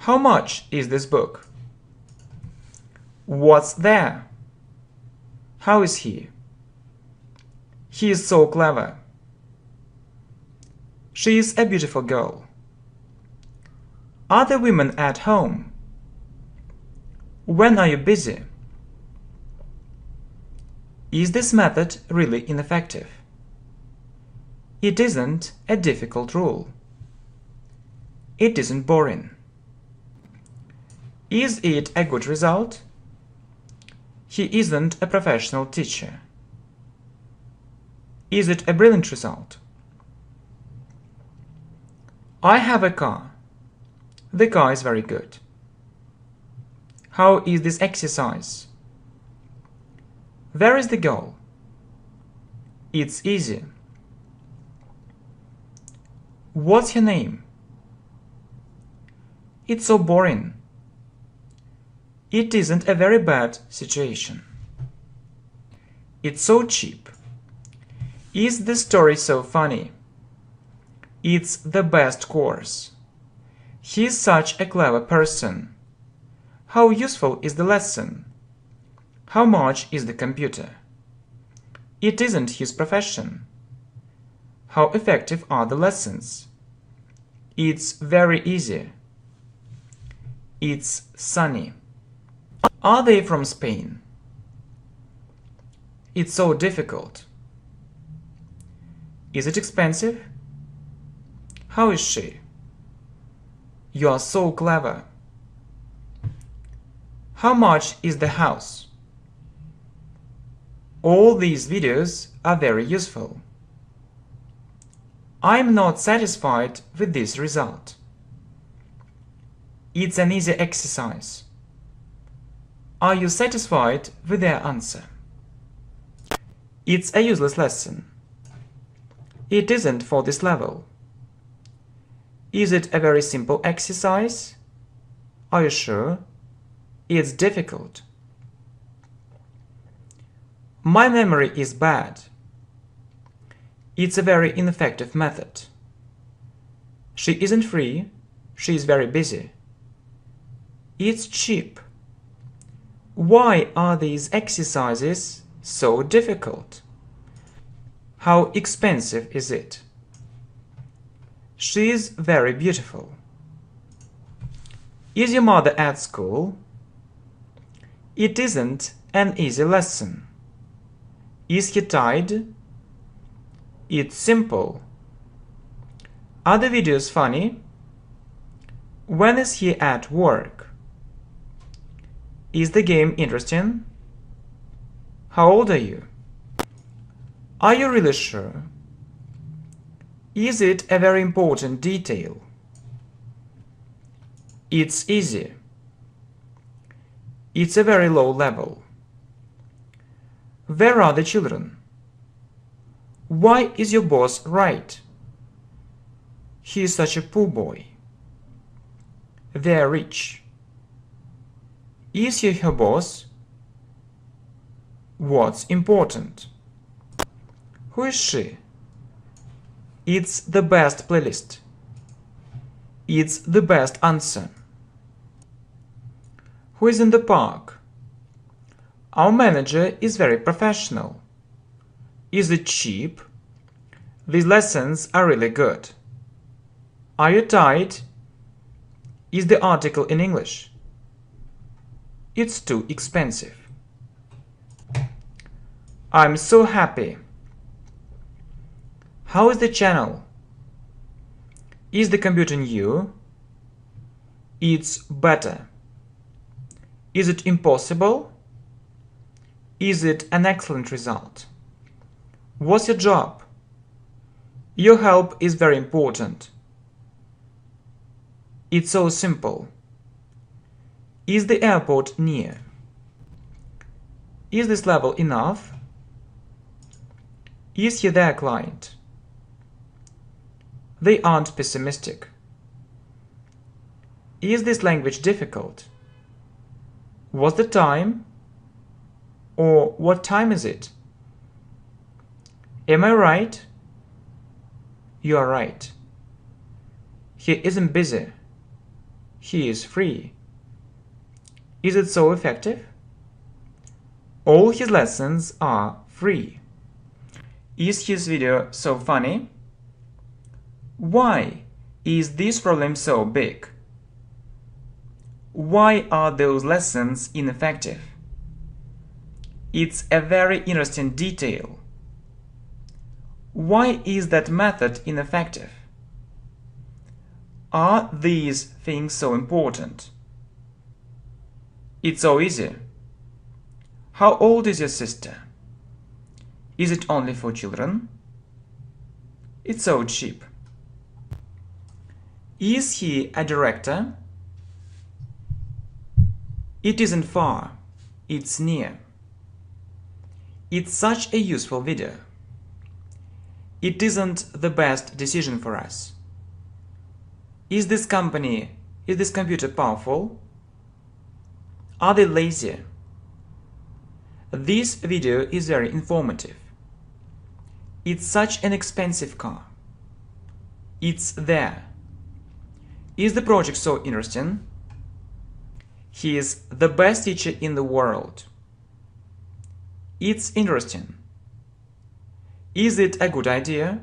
How much is this book? What's there? How is he? He is so clever. She is a beautiful girl. Are the women at home? When are you busy? Is this method really ineffective? It isn't a difficult rule. It isn't boring. Is it a good result? He isn't a professional teacher. Is it a brilliant result? I have a car. The car is very good. How is this exercise? Where is the goal? It's easy. What's your name? It's so boring. It isn't a very bad situation. It's so cheap. Is the story so funny? It's the best course. He's such a clever person. How useful is the lesson? How much is the computer? It isn't his profession. How effective are the lessons? It's very easy. It's sunny. Are they from Spain? It's so difficult. Is it expensive? How is she? You are so clever. How much is the house? All these videos are very useful. I'm not satisfied with this result. It's an easy exercise. Are you satisfied with their answer? It's a useless lesson. It isn't for this level. Is it a very simple exercise? Are you sure? It's difficult. My memory is bad. It's a very ineffective method. She isn't free. She is very busy. It's cheap. Why are these exercises so difficult? How expensive is it? She is very beautiful. Is your mother at school? It isn't an easy lesson. Is he tired? It's simple. Are the videos funny? When is he at work? Is the game interesting? How old are you? Are you really sure? Is it a very important detail? It's easy. It's a very low level. Where are the children? Why is your boss right? He is such a poor boy. They're rich. Is he her boss? What's important? Who is she? It's the best playlist. It's the best answer. Who is in the park? Our manager is very professional. Is it cheap? These lessons are really good. Are you tired? Is the article in English? It's too expensive. I'm so happy. How is the channel? Is the computer new? It's better. Is it impossible? Is it an excellent result? What's your job? Your help is very important. It's so simple. Is the airport near? Is this level enough? Is he their client? They aren't pessimistic. Is this language difficult? What's the time? Or what time is it? Am I right? You are right. He isn't busy. He is free. Is it so effective? All his lessons are free. Is his video so funny? Why is this problem so big? Why are those lessons ineffective? It's a very interesting detail. Why is that method ineffective? Are these things so important? It's so easy. How old is your sister? Is it only for children? It's so cheap. Is he a director? It isn't far, it's near. It's such a useful video. It isn't the best decision for us. Is this computer powerful? Are they lazy? This video is very informative. It's such an expensive car. It's there. Is the project so interesting? He is the best teacher in the world. It's interesting. Is it a good idea?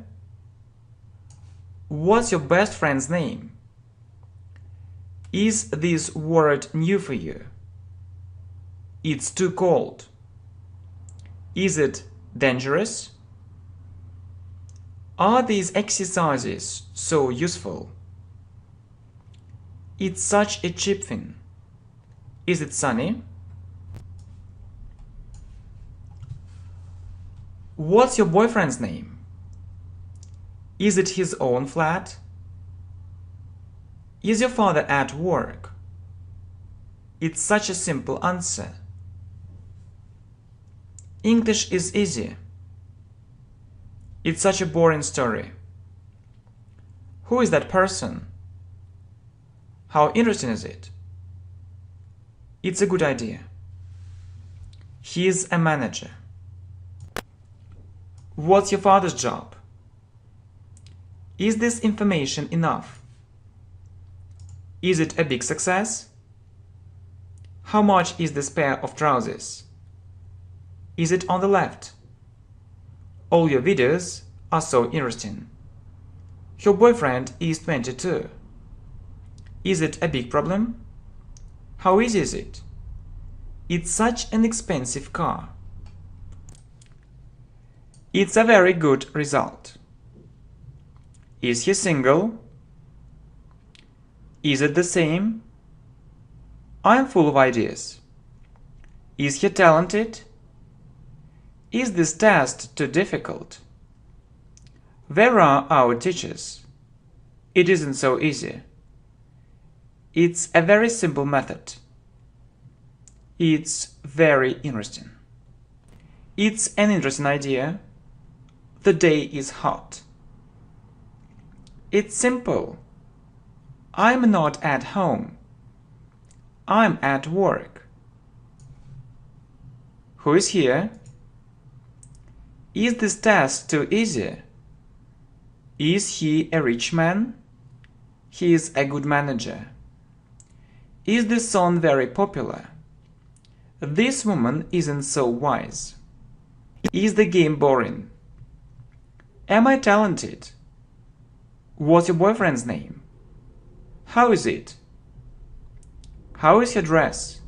What's your best friend's name? Is this word new for you? It's too cold. Is it dangerous? Are these exercises so useful? It's such a cheap thing. Is it sunny? What's your boyfriend's name? Is it his own flat? Is your father at work? It's such a simple answer. English is easy. It's such a boring story. Who is that person? How interesting is it? It's a good idea. He is a manager. What's your father's job? Is this information enough? Is it a big success? How much is this pair of trousers? Is it on the left? All your videos are so interesting. Your boyfriend is 22. Is it a big problem? How easy is it? It's such an expensive car. It's a very good result. Is he single? Is it the same? I'm full of ideas. Is he talented? Is this test too difficult? Where are our teachers? It isn't so easy. It's a very simple method. It's very interesting. It's an interesting idea. The day is hot. It's simple. I'm not at home. I'm at work. Who is here? Is this test too easy? Is he a rich man? He is a good manager. Is this song very popular? This woman isn't so wise. Is the game boring? Am I talented? What's your boyfriend's name? How is it? How is your dress?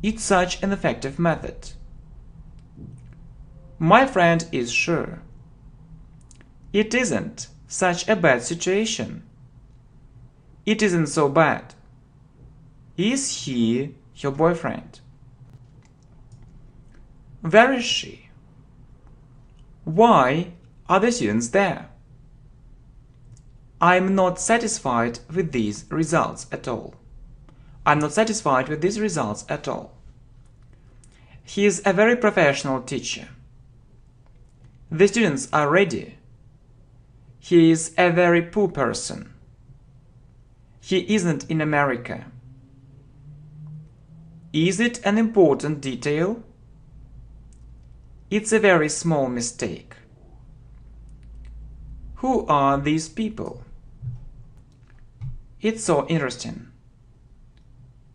It's such an effective method. My friend is sure. It isn't such a bad situation. It isn't so bad. Is he your boyfriend? Where is she? Why are the students there? I'm not satisfied with these results at all. I'm not satisfied with these results at all. He is a very professional teacher. The students are ready. He is a very poor person. He isn't in America. Is it an important detail? It's a very small mistake. Who are these people? It's so interesting.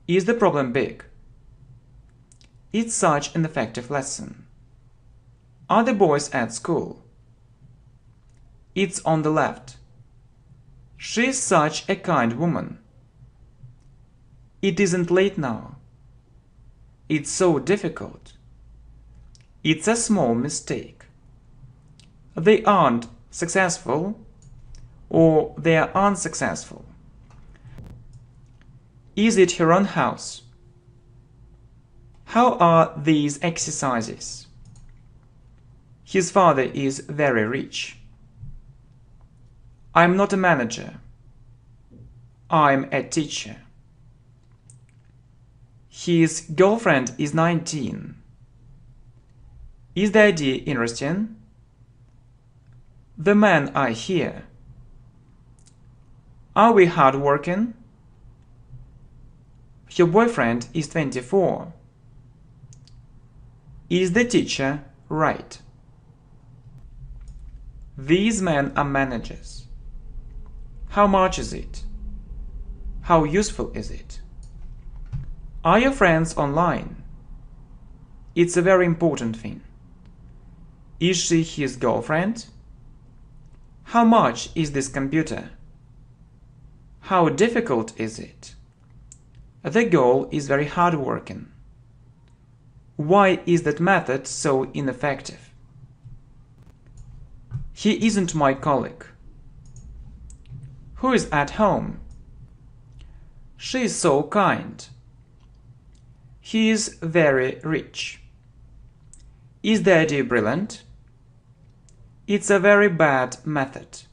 Is the problem big? It's such an effective lesson. Are the boys at school? It's on the left. She's such a kind woman. It isn't late now. It's so difficult. It's a small mistake. They aren't successful, or they are unsuccessful. Is it her own house? How are these exercises? His father is very rich. I'm not a manager. I'm a teacher. His girlfriend is 19. Is the idea interesting? The men are here. Are we hardworking? Your boyfriend is 24. Is the teacher right? These men are managers. How much is it? How useful is it? Are your friends online? It's a very important thing. Is she his girlfriend? How much is this computer? How difficult is it? The girl is very hardworking. Why is that method so ineffective? He isn't my colleague. Who is at home? She is so kind. He is very rich. Is the idea brilliant? It's a very bad method.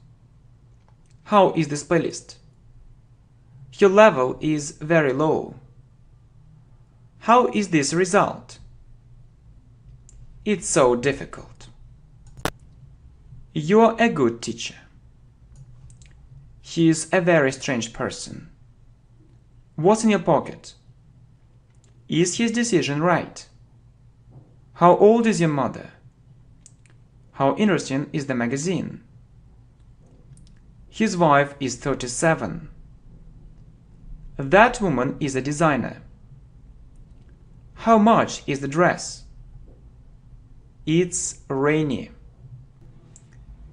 How is this playlist? Your level is very low. How is this result? It's so difficult. You're a good teacher. He is a very strange person. What's in your pocket? Is his decision right? How old is your mother? How interesting is the magazine? His wife is 37. That woman is a designer. How much is the dress? It's rainy.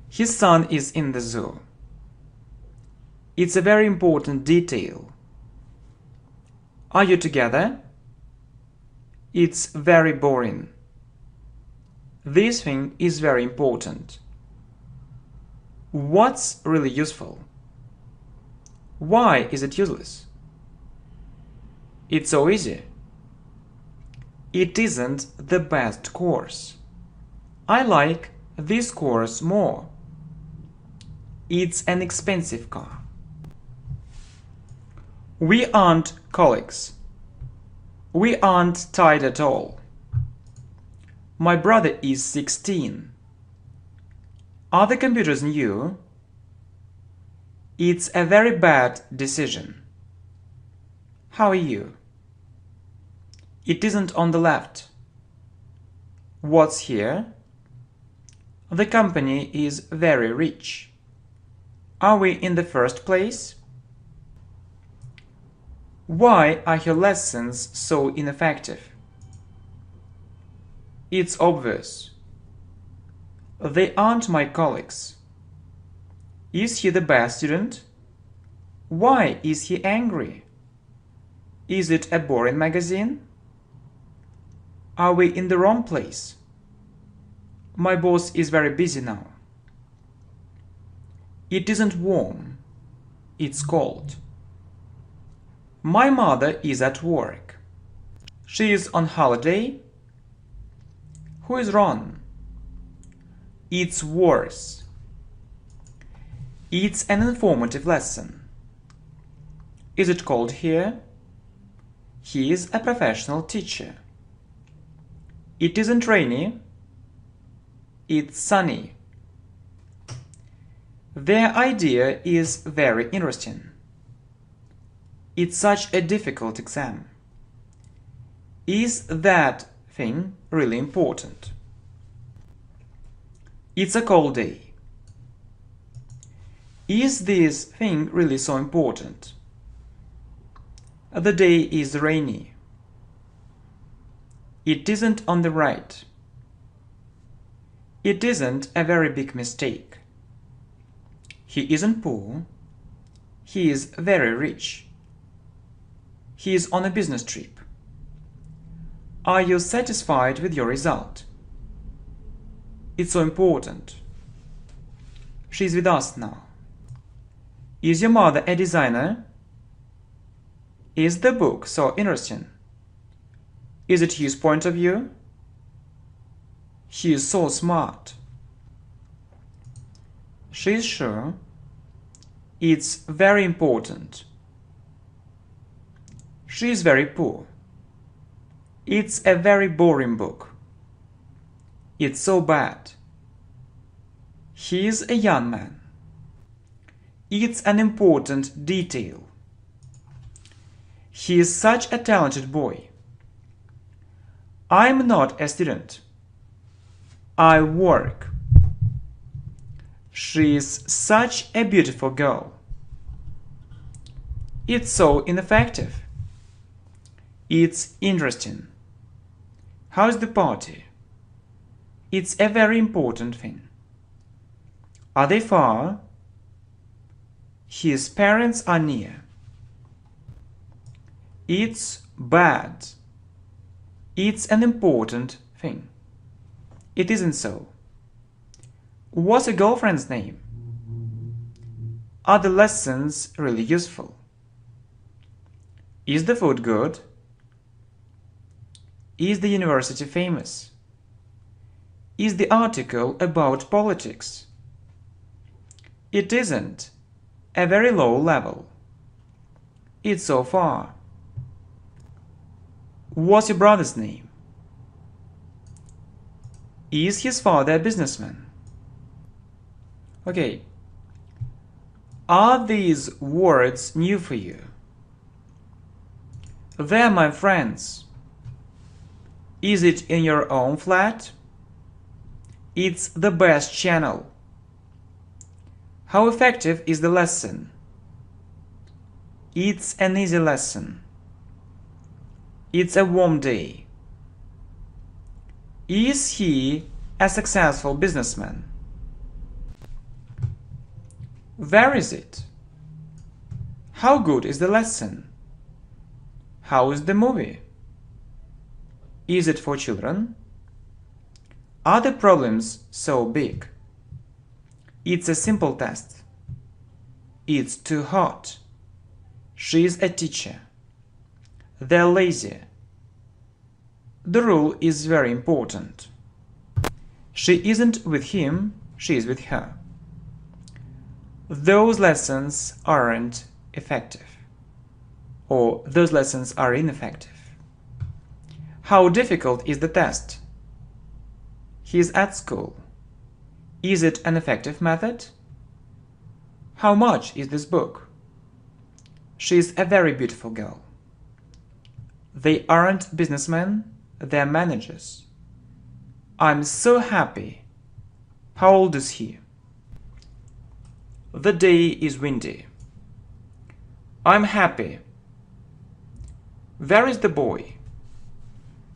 His son is in the zoo. It's a very important detail. Are you together? It's very boring. This thing is very important. What's really useful? Why is it useless? It's so easy. It isn't the best course. I like this course more. It's an expensive car. We aren't colleagues. We aren't tied at all. My brother is 16. Are the computers new? It's a very bad decision. How are you? It isn't on the left. What's here? The company is very rich. Are we in the first place? Why are your lessons so ineffective? It's obvious. They aren't my colleagues. Is he the best student? Why is he angry? Is it a boring magazine? Are we in the wrong place? My boss is very busy now. It isn't warm. It's cold. My mother is at work. She is on holiday. Who is wrong? It's worse. It's an informative lesson. Is it cold here? He is a professional teacher. It isn't rainy. It's sunny. Their idea is very interesting. It's such a difficult exam. Is that thing really important? It's a cold day. Is this thing really so important? The day is rainy. It isn't on the right. It isn't a very big mistake. He isn't poor. He is very rich. He is on a business trip. Are you satisfied with your result? It's so important. She's with us now. Is your mother a designer? Is the book so interesting? Is it his point of view? He is so smart. She's sure. It's very important. She is very poor. It's a very boring book. It's so bad. He is a young man. It's an important detail. He is such a talented boy. I'm not a student. I work. She's such a beautiful girl. It's so ineffective. It's interesting. How's the party? It's a very important thing. Are they far? His parents are near. It's bad. It's an important thing. It isn't so. What's your girlfriend's name? Are the lessons really useful? Is the food good? Is the university famous? Is the article about politics? It isn't. A very low level. It's so far. What's your brother's name? Is his father a businessman? Okay. Are these words new for you? They're my friends. Is it in your own flat? It's the best channel. How effective is the lesson? It's an easy lesson. It's a warm day. Is he a successful businessman? Where is it? How good is the lesson? How is the movie? Is it for children? Are the problems so big? It's a simple test. It's too hot. She's a teacher. They're lazy. The rule is very important. She isn't with him, she is with her. Those lessons aren't effective. Or those lessons are ineffective. How difficult is the test? He's at school. Is it an effective method? How much is this book? She's a very beautiful girl. They aren't businessmen, they're managers. I'm so happy. How old is he? The day is windy. I'm happy. Where is the boy?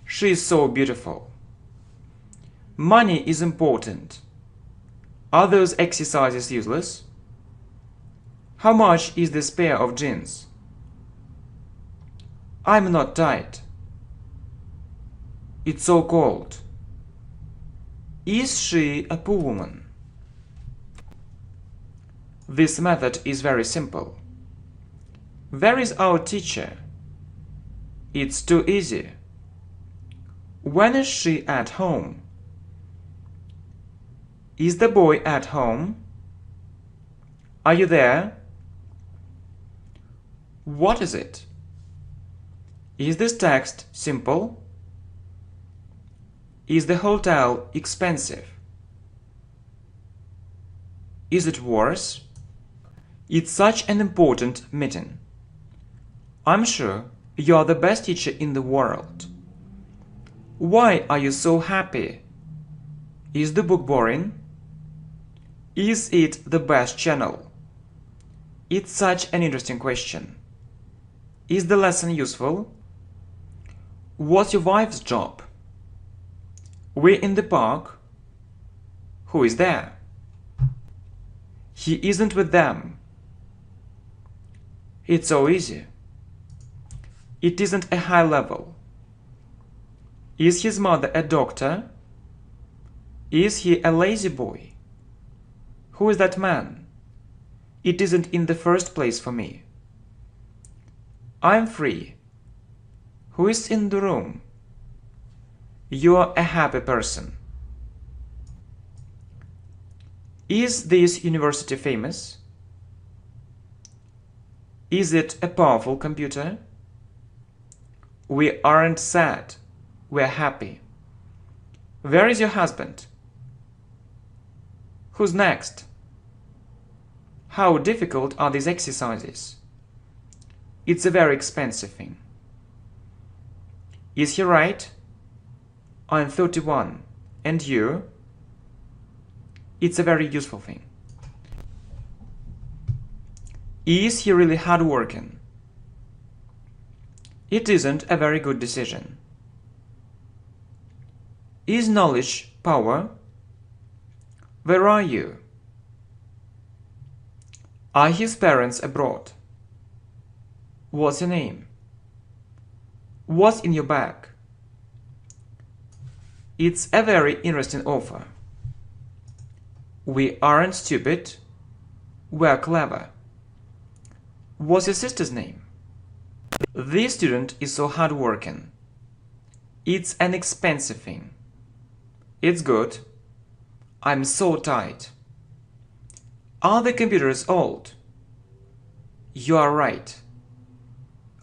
She is so beautiful. Money is important. Are those exercises useless? How much is this pair of jeans? I'm not tight. It's so cold. Is she a poor woman? This method is very simple. Where is our teacher? It's too easy. When is she at home? Is the boy at home? Are you there? What is it? Is this text simple? Is the hotel expensive? Is it worse? It's such an important meeting. I'm sure you are the best teacher in the world. Why are you so happy? Is the book boring? Is it the best channel? It's such an interesting question. Is the lesson useful? What's your wife's job? We're in the park. Who is there? He isn't with them. It's so easy. It isn't a high level. Is his mother a doctor? Is he a lazy boy? Who is that man? It isn't in the first place for me. I'm free. Who is in the room? You're a happy person. Is this university famous? Is it a powerful computer? We aren't sad. We're happy. Where is your husband? Who's next? How difficult are these exercises? It's a very expensive thing. Is he right? I'm 31. And you? It's a very useful thing. Is he really hardworking? It isn't a very good decision. Is knowledge power? Where are you? Are his parents abroad? What's your name? What's in your bag? It's a very interesting offer. We aren't stupid. We're clever. What's your sister's name? This student is so hardworking. It's an expensive thing. It's good. I'm so tired. Are the computers old? You are right.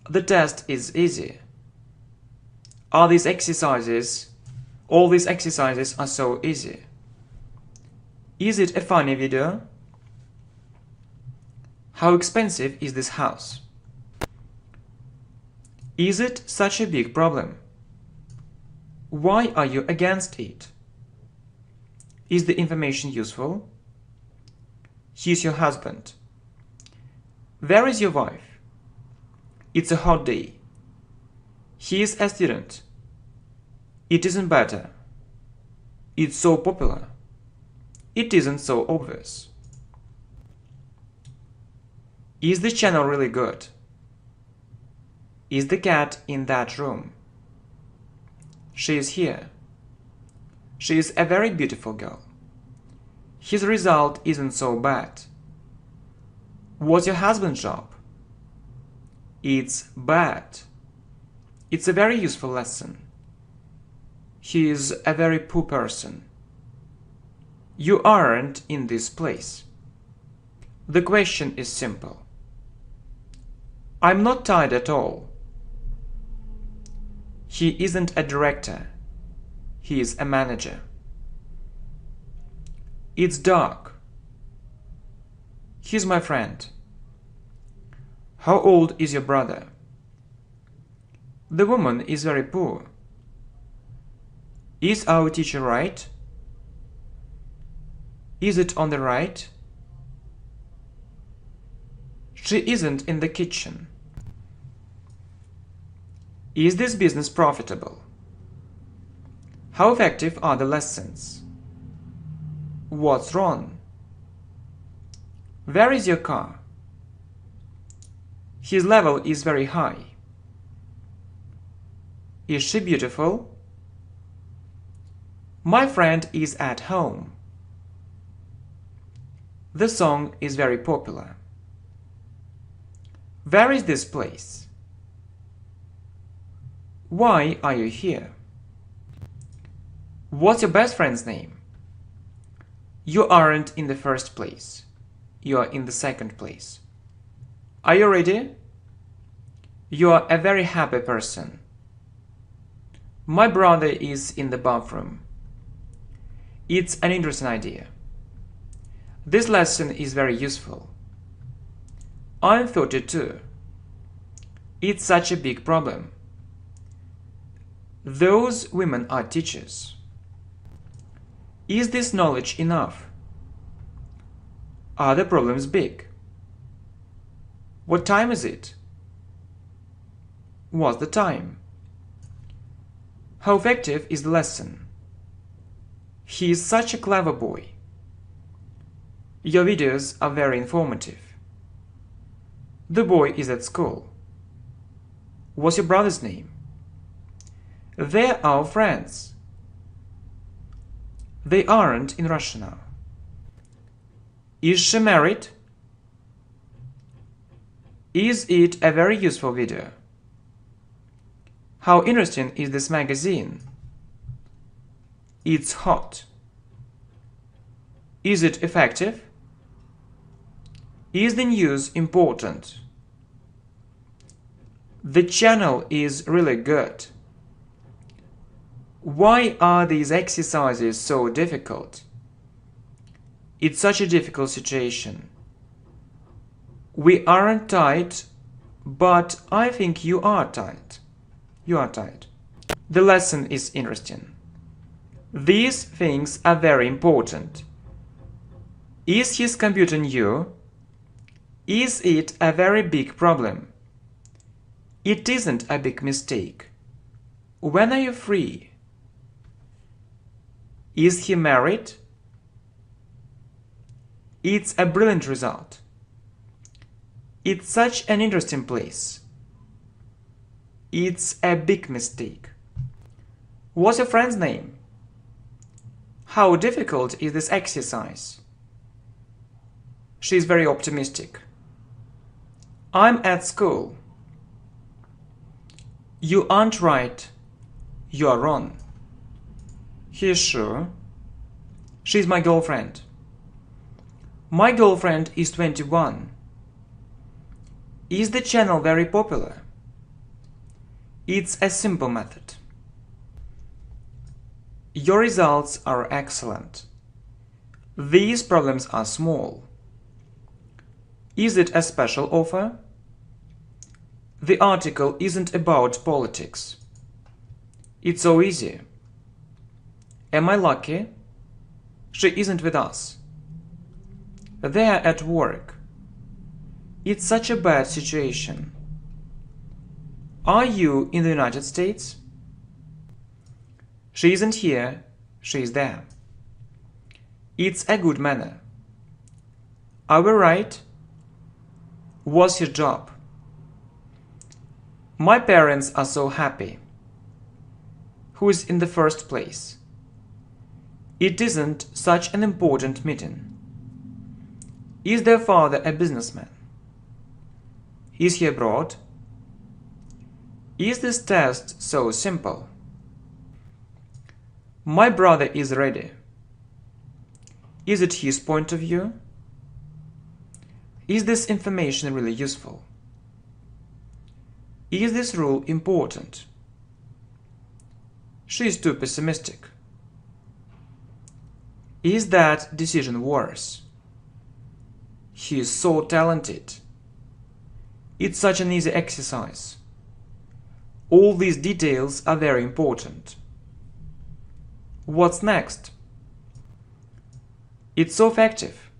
The test is easy. All these exercises are so easy. Is it a funny video? How expensive is this house? Is it such a big problem? Why are you against it? Is the information useful? He's your husband. Where is your wife? It's a hot day. He is a student. It isn't better. It's so popular. It isn't so obvious. Is the channel really good? Is the cat in that room? She is here. She is a very beautiful girl. His result isn't so bad. What's your husband's job? It's bad. It's a very useful lesson. He is a very poor person. You aren't in this place. The question is simple. I'm not tired at all. He isn't a director. He is a manager. It's dark. He's my friend. How old is your brother? The woman is very poor. Is our teacher right? Is it on the right? She isn't in the kitchen. Is this business profitable? How effective are the lessons? What's wrong? Where is your car? His level is very high. Is she beautiful? My friend is at home. The song is very popular. Where is this place? Why are you here? What's your best friend's name? You aren't in the first place. You are in the second place. Are you ready? You are a very happy person. My brother is in the bathroom. It's an interesting idea. This lesson is very useful. I'm 32. It's such a big problem. Those women are teachers. Is this knowledge enough? Are the problems big? What time is it? What's the time? How effective is the lesson? He is such a clever boy. Your videos are very informative. The boy is at school. What's your brother's name? They're our friends. They aren't in Russia now. Is she married? Is it a very useful video? How interesting is this magazine? It's hot. Is it effective? Is the news important? The channel is really good. Why are these exercises so difficult? It's such a difficult situation. We aren't tight, but I think you are tight. You are tight. The lesson is interesting. These things are very important. Is his computer new? Is it a very big problem? It isn't a big mistake. When are you free? Is he married? It's a brilliant result. It's such an interesting place. It's a big mistake. What's your friend's name? How difficult is this exercise? She's very optimistic. I'm at school. You aren't right. You are wrong. He's sure. She's my girlfriend. My girlfriend is 21. Is the channel very popular? It's a simple method. Your results are excellent. These problems are small. Is it a special offer? The article isn't about politics. It's so easy. Am I lucky? She isn't with us. They're at work. It's such a bad situation. Are you in the United States? She isn't here, she is there. It's a good manner. Are we right? What's your job? My parents are so happy. Who is in the first place? It isn't such an important meeting. Is their father a businessman? Is he abroad? Is this test so simple? My brother is ready. Is it his point of view? Is this information really useful? Is this rule important? She is too pessimistic. Is that decision worse? He is so talented. It's such an easy exercise. All these details are very important. What's next? It's so effective.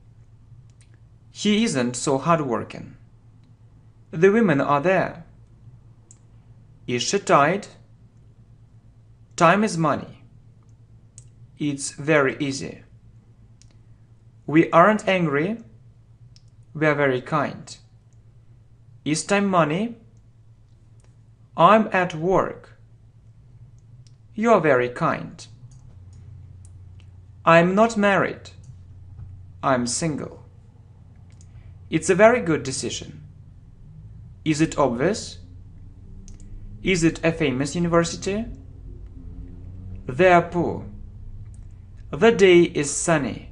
He isn't so hardworking. The women are there. Is she tired? Time is money. It's very easy. We aren't angry. We are very kind. Is time money? I'm at work. You are very kind. I'm not married. I'm single. It's a very good decision. Is it obvious? Is it a famous university? They are poor. The day is sunny.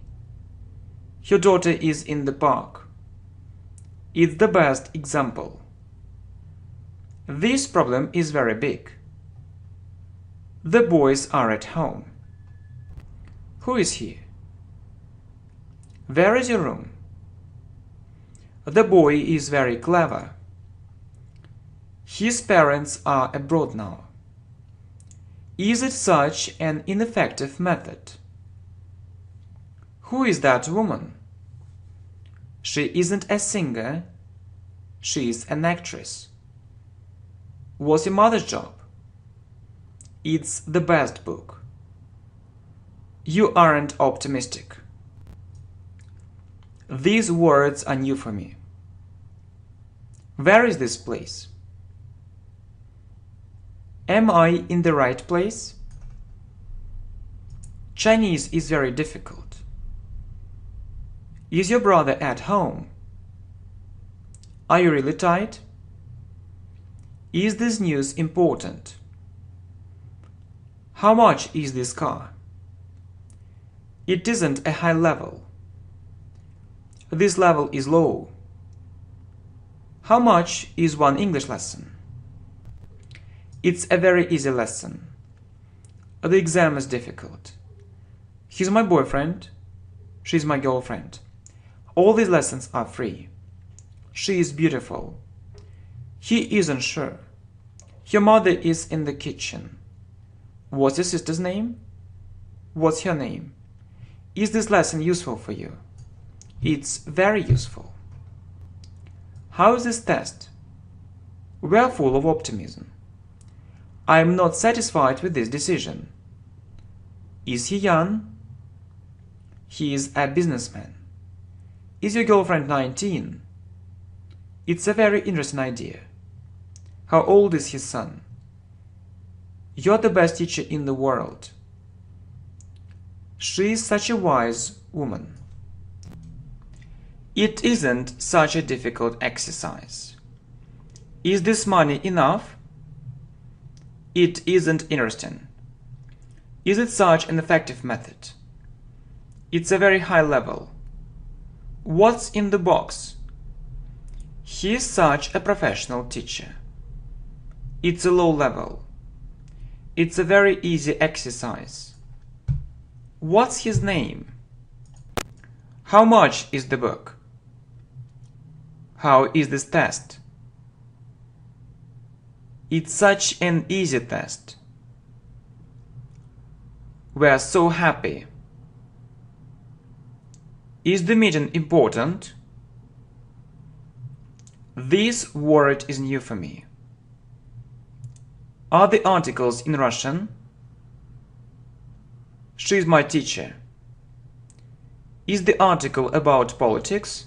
Your daughter is in the park. It's the best example. This problem is very big. The boys are at home. Who is he? Where is your room? The boy is very clever. His parents are abroad now. Is it such an ineffective method? Who is that woman? She isn't a singer. She is an actress. What's your mother's job? It's the best book. You aren't optimistic. These words are new for me. Where is this place? Am I in the right place? Chinese is very difficult. Is your brother at home? Are you really tired? Is this news important? How much is this car? It isn't a high level. This level is low. How much is one English lesson? It's a very easy lesson. The exam is difficult. He's my boyfriend. She's my girlfriend. All these lessons are free. She is beautiful. He isn't sure. Your mother is in the kitchen. What's your sister's name? What's her name? Is this lesson useful for you? It's very useful. How is this test? We are full of optimism. I am not satisfied with this decision. Is he young? He is a businessman. Is your girlfriend 19? It's a very interesting idea. How old is his son? You're the best teacher in the world. She is such a wise woman. It isn't such a difficult exercise. Is this money enough? It isn't interesting. Is it such an effective method? It's a very high level. What's in the box? He is such a professional teacher. It's a low level. It's a very easy exercise. What's his name? How much is the book? How is this test? It's such an easy test. We're so happy. Is the meeting important? This word is new for me. Are the articles in Russian? She's my teacher. Is the article about politics?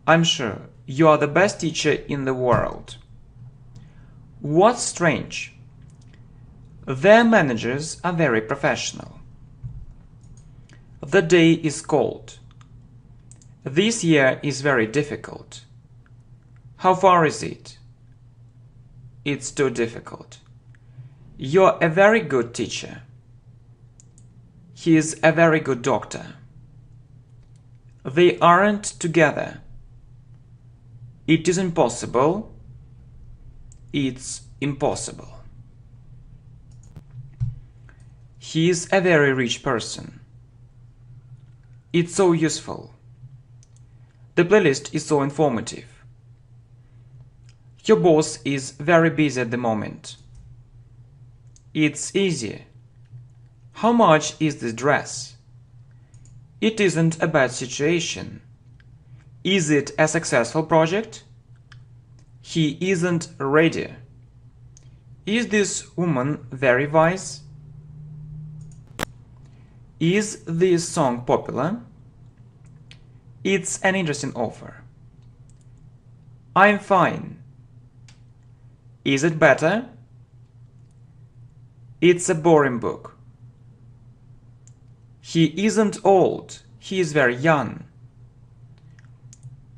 I'm sure you are the best teacher in the world. What's strange? Their managers are very professional. The day is cold. This year is very difficult. How far is it? It's too difficult. You're a very good teacher. He is a very good doctor. They aren't together. It is impossible. It's impossible. He is a very rich person. It's so useful. The playlist is so informative. Your boss is very busy at the moment. It's easy. How much is this dress? It isn't a bad situation. Is it a successful project? He isn't ready. Is this woman very wise? Is this song popular? It's an interesting offer. I'm fine. Is it better? It's a boring book. He isn't old. He is very young.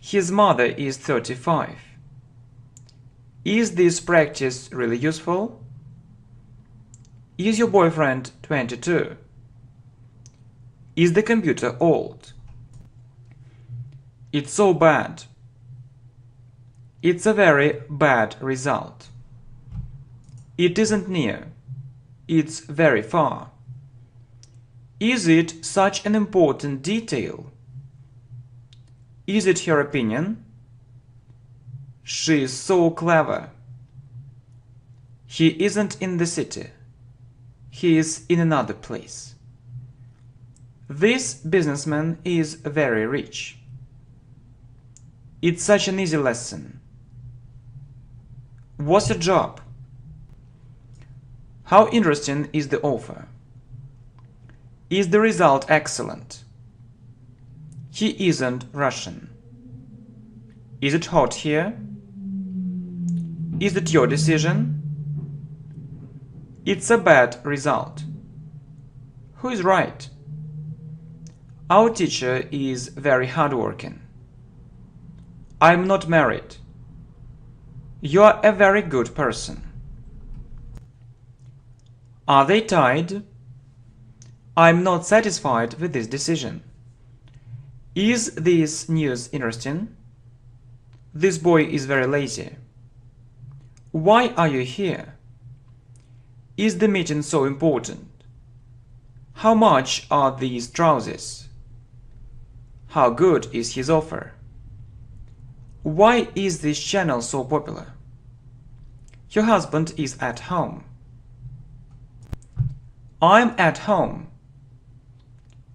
His mother is 35. Is this practice really useful? Is your boyfriend 22? Is the computer old? It's so bad. It's a very bad result. It isn't near. It's very far. Is it such an important detail? Is it her opinion? She is so clever. He isn't in the city. He is in another place. This businessman is very rich. It's such an easy lesson. What's your job? How interesting is the offer? Is the result excellent? He isn't Russian. Is it hot here? Is it your decision? It's a bad result. Who is right? Our teacher is very hardworking. I'm not married. You're a very good person. Are they tied? I'm not satisfied with this decision. Is this news interesting? This boy is very lazy. Why are you here? Is the meeting so important? How much are these trousers? How good is his offer? Why is this channel so popular? Your husband is at home. I'm at home.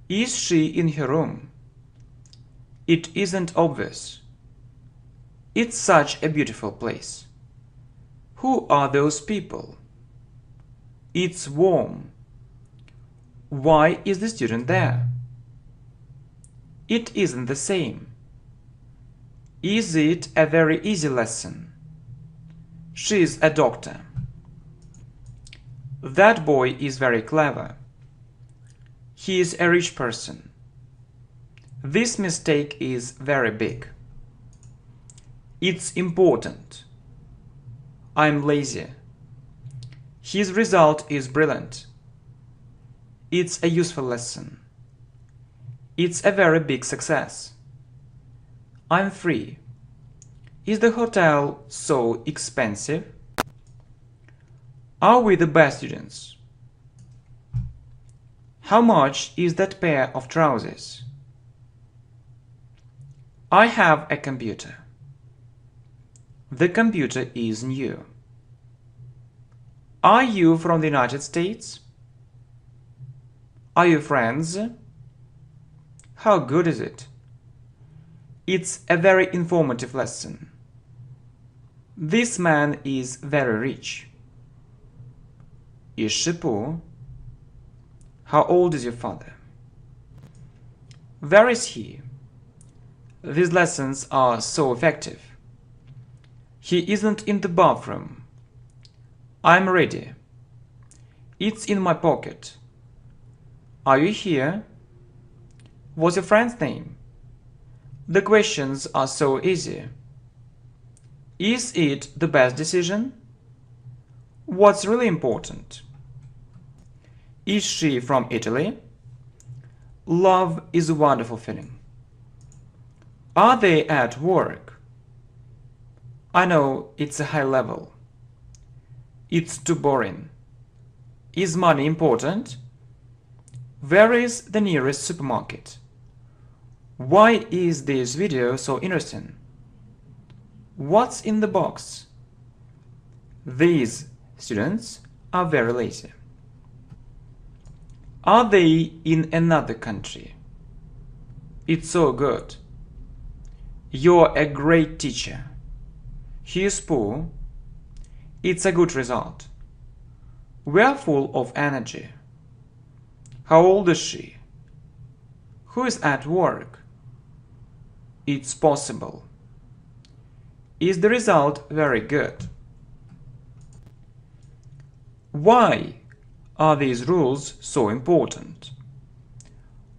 Is she in her room? It isn't obvious. It's such a beautiful place. Who are those people? It's warm. Why is the student there? It isn't the same. Is it a very easy lesson? She's a doctor. That boy is very clever. He is a rich person. This mistake is very big. It's important. I'm lazy. His result is brilliant. It's a useful lesson. It's a very big success. I'm free. Is the hotel so expensive? Are we the best students? How much is that pair of trousers? I have a computer. The computer is new. Are you from the United States? Are you friends? How good is it? It's a very informative lesson. This man is very rich. Is she poor? How old is your father? Where is he? These lessons are so effective. He isn't in the bathroom. I'm ready. It's in my pocket. Are you here? What's your friend's name? The questions are so easy. Is it the best decision? What's really important? Is she from Italy? Love is a wonderful feeling. Are they at work? I know it's a high level. It's too boring. Is money important? Where is the nearest supermarket? Why is this video so interesting? What's in the box? These students are very lazy. Are they in another country? It's so good. You're a great teacher. He is poor. It's a good result. We're full of energy. How old is she? Who is at work? It's possible. Is the result very good? Why are these rules so important?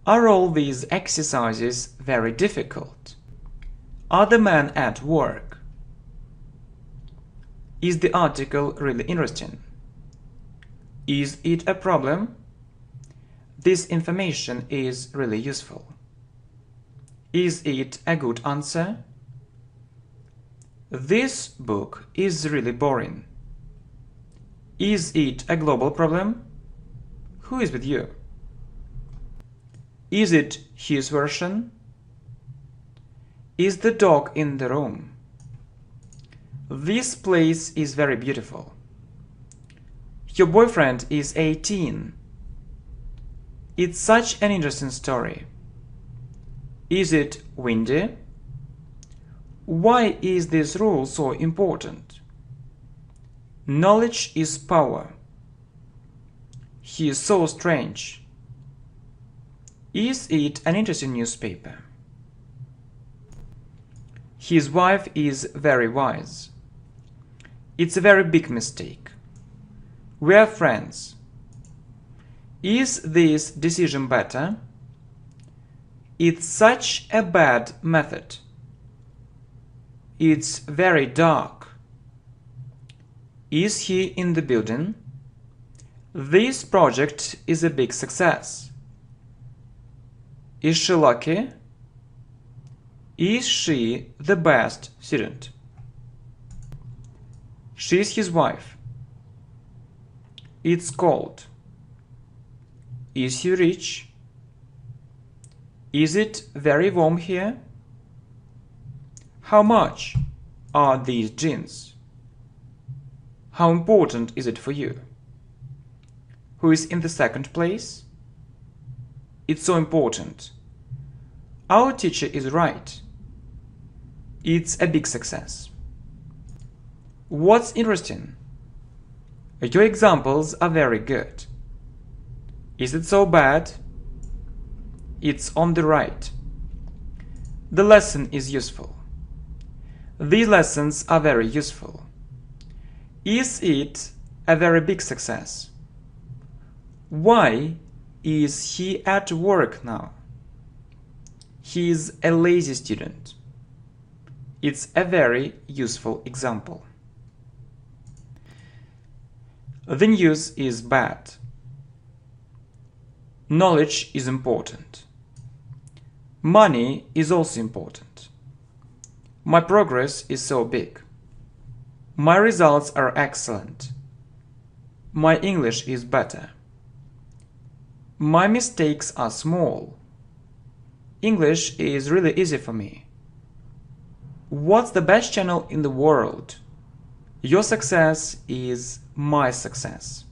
Are all these exercises very difficult? Are the men at work? Is the article really interesting? Is it a problem? This information is really useful. Is it a good answer? This book is really boring. Is it a global problem? Who is with you? Is it his version? Is the dog in the room? This place is very beautiful. Your boyfriend is 18. It's such an interesting story. Is it windy? Why is this rule so important? Knowledge is power. He is so strange. Is it an interesting newspaper? His wife is very wise. It's a very big mistake. We are friends. Is this decision better? It's such a bad method. It's very dark. Is he in the building? This project is a big success. Is she lucky? Is she the best student? She's his wife. It's cold. Is he rich? Is it very warm here? How much are these jeans? How important is it for you? Who is in the second place? It's so important. Our teacher is right. It's a big success. What's interesting? Your examples are very good. Is it so bad? It's on the right. The lesson is useful. These lessons are very useful. Is it a very big success? Why is he at work now? He is a lazy student. It's a very useful example. The news is bad. Knowledge is important. Money is also important. My progress is so big. My results are excellent. My English is better. My mistakes are small. English is really easy for me. What's the best channel in the world? Your success is my success.